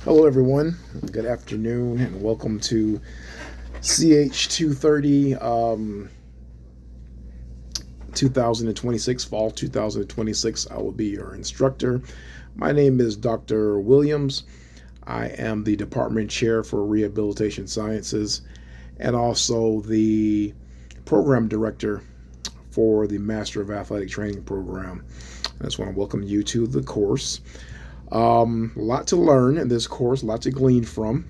Hello, everyone. Good afternoon, and welcome to CH230 2026, fall 2026. I will be your instructor. My name is Dr. Williams. I am the department chair for Rehabilitation Sciences and also the program director for the Master of Athletic Training program. I just want to welcome you to the course. A lot to learn in this course, a lot to glean from.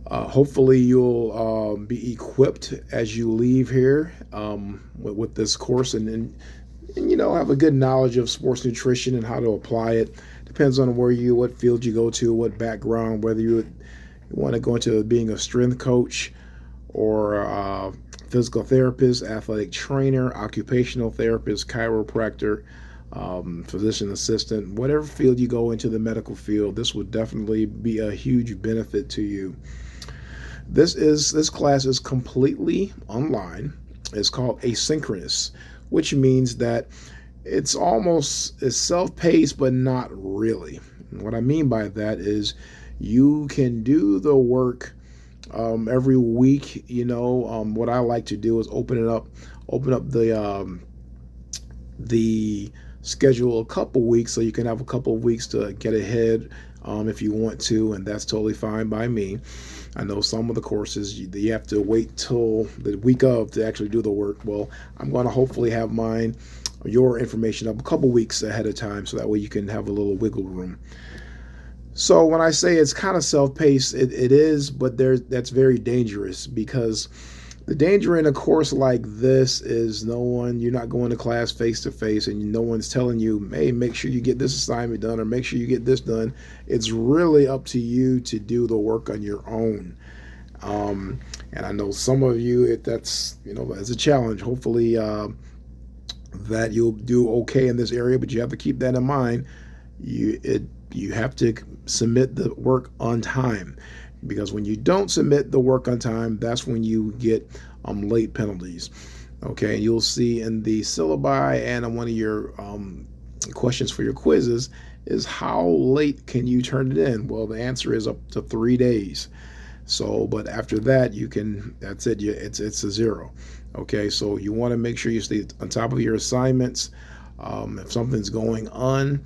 Hopefully, you'll be equipped as you leave here with this course and have a good knowledge of sports nutrition and how to apply it. Depends on what field you go to, what background, whether you want to go into being a strength coach or a physical therapist, athletic trainer, occupational therapist, chiropractor, physician assistant, whatever field you go into the medical field, this would definitely be a huge benefit to you. This class is completely online. It's called asynchronous, which means that it's self-paced, but not really. And what I mean by that is you can do the work every week. What I like to do is open up the schedule a couple weeks so you can have a couple of weeks to get ahead if you want to, and that's totally fine by me. I know some of the courses you have to wait till the week of to actually do the work. Well, I'm going to hopefully have your information up a couple weeks ahead of time so that way you can have a little wiggle room. So when I say it's kind of self-paced, it is, but that's very dangerous, because the danger in a course like this is you're not going to class face to face and no one's telling you, hey, make sure you get this assignment done or make sure you get this done. It's really up to you to do the work on your own. And I know some of you, that's as a challenge. Hopefully that you'll do okay in this area, but you have to keep that in mind. You have to submit the work on time, because when you don't submit the work on time, that's when you get late penalties. Okay, and you'll see in the syllabi and on one of your questions for your quizzes is how late can you turn it in? Well, the answer is up to 3 days. So, but after that, that's it. It's a zero. Okay, so you want to make sure you stay on top of your assignments. If something's going on,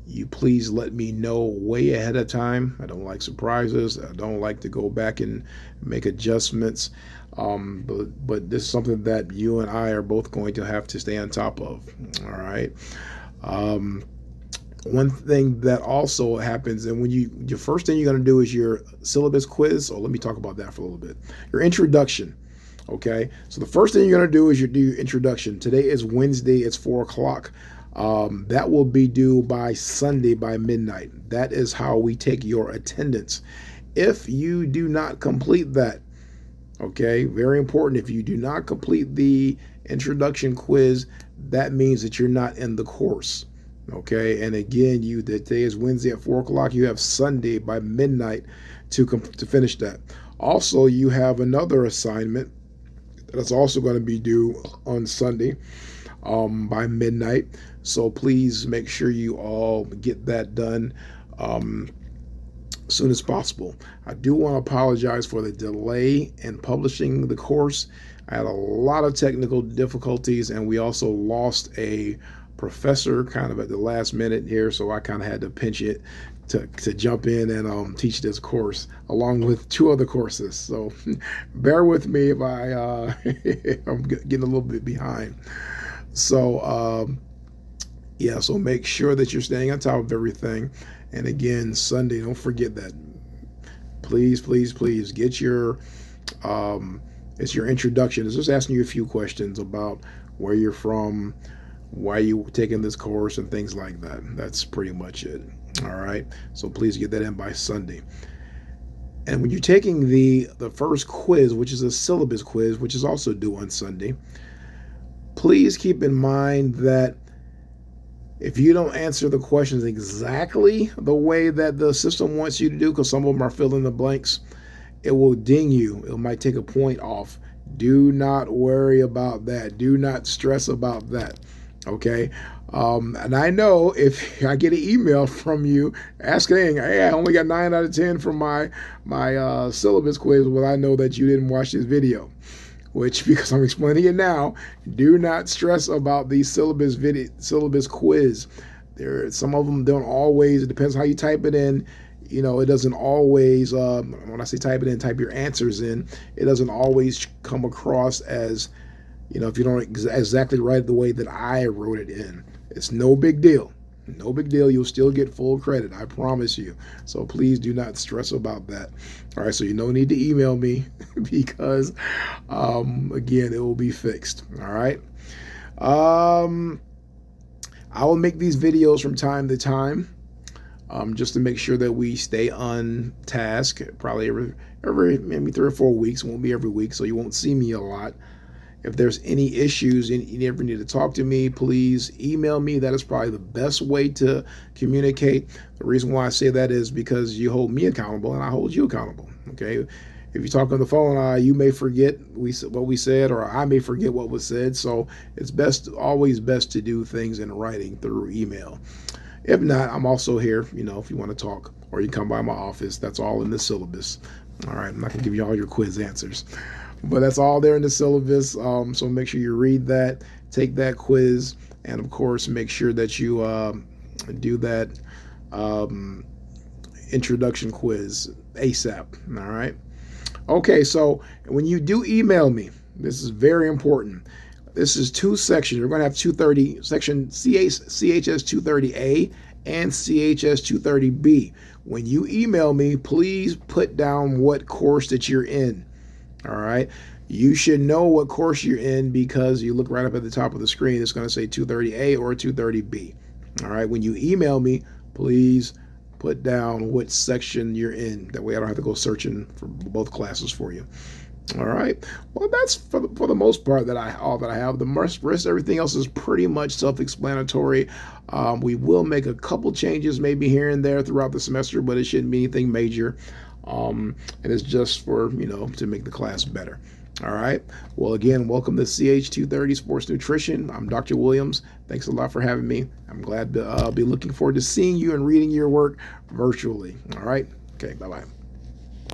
you please let me know way ahead of time. I don't like surprises. I don't like to go back and make adjustments. But this is something that you and I are both going to have to stay on top of. All right. One thing that also happens, and your first thing you're going to do is your syllabus quiz. So let me talk about that for a little bit. Your introduction. Okay. So the first thing you're going to do is do your introduction. Today is Wednesday. It's 4:00. That will be due by Sunday by midnight. That is how we take your attendance. If you do not complete that, okay, very important, if you do not complete the introduction quiz, that means that you're not in the course. Okay, and again, today is Wednesday at 4:00. You have Sunday by midnight to finish that. Also, you have another assignment that's also going to be due on Sunday by midnight. So please make sure you all get that done as soon as possible. I do want to apologize for the delay in publishing the course. I had a lot of technical difficulties, and we also lost a professor kind of at the last minute here, so I kind of had to pinch it to jump in and teach this course along with 2 other courses. So bear with me if I'm getting a little bit behind. So so make sure that you're staying on top of everything. And again, Sunday, don't forget that. Please get your it's your introduction. It's just asking you a few questions about where you're from, why you taking this course, and things like that. That's pretty much it. All right. So please get that in by Sunday. And when you're taking the first quiz, which is a syllabus quiz, which is also due on Sunday, please keep in mind that if you don't answer the questions exactly the way that the system wants you to do, because some of them are fill in the blanks, it will ding you. It might take a point off. Do not worry about that. Do not stress about that. Okay. And I know if I get an email from you asking, hey, I only got 9 out of 10 from my syllabus quiz, well, I know that you didn't watch this video. Which, because I'm explaining it now, do not stress about the syllabus quiz. Some of them don't always. It depends how you type it in. It doesn't always. When I say type it in, type your answers in. It doesn't always come across as, if you don't exactly write the way that I wrote it in. It's no big deal. No big deal. You'll still get full credit. I promise you. So please do not stress about that. All right. So you no need to email me because, again, it will be fixed. All right. I will make these videos from time to time, just to make sure that we stay on task. Probably every maybe 3 or 4 weeks. It won't be every week, so you won't see me a lot. If there's any issues and you ever need to talk to me, please email me. That is probably the best way to communicate. The reason why I say that is because you hold me accountable and I hold you accountable. Okay. If you talk on the phone, you may forget what we said, or I may forget what was said. So it's always best to do things in writing through email. If not, I'm also here, if you want to talk, or you come by my office. That's all in the syllabus. All right. I'm not going to give you all your quiz answers, but that's all there in the syllabus. So make sure you read that, take that quiz, and of course, make sure that you do that introduction quiz ASAP. All right. Okay. So when you do email me, this is very important. This is 2 sections. We're going to have 230, section CHS 230A and CHS 230B. When you email me, please put down what course that you're in. All right. You should know what course you're in because you look right up at the top of the screen. It's going to say 230A or 230B. All right. When you email me, please put down what section you're in. That way I don't have to go searching for both classes for you. All right. Well, that's for the most part all that I have. The rest, everything else is pretty much self-explanatory. We will make a couple changes maybe here and there throughout the semester, but it shouldn't be anything major. And it's just for, to make the class better. All right. Well, again, welcome to CH230 Sports Nutrition. I'm Dr. Williams. Thanks a lot for having me. I'm glad to be looking forward to seeing you and reading your work virtually. All right. Okay. Bye-bye.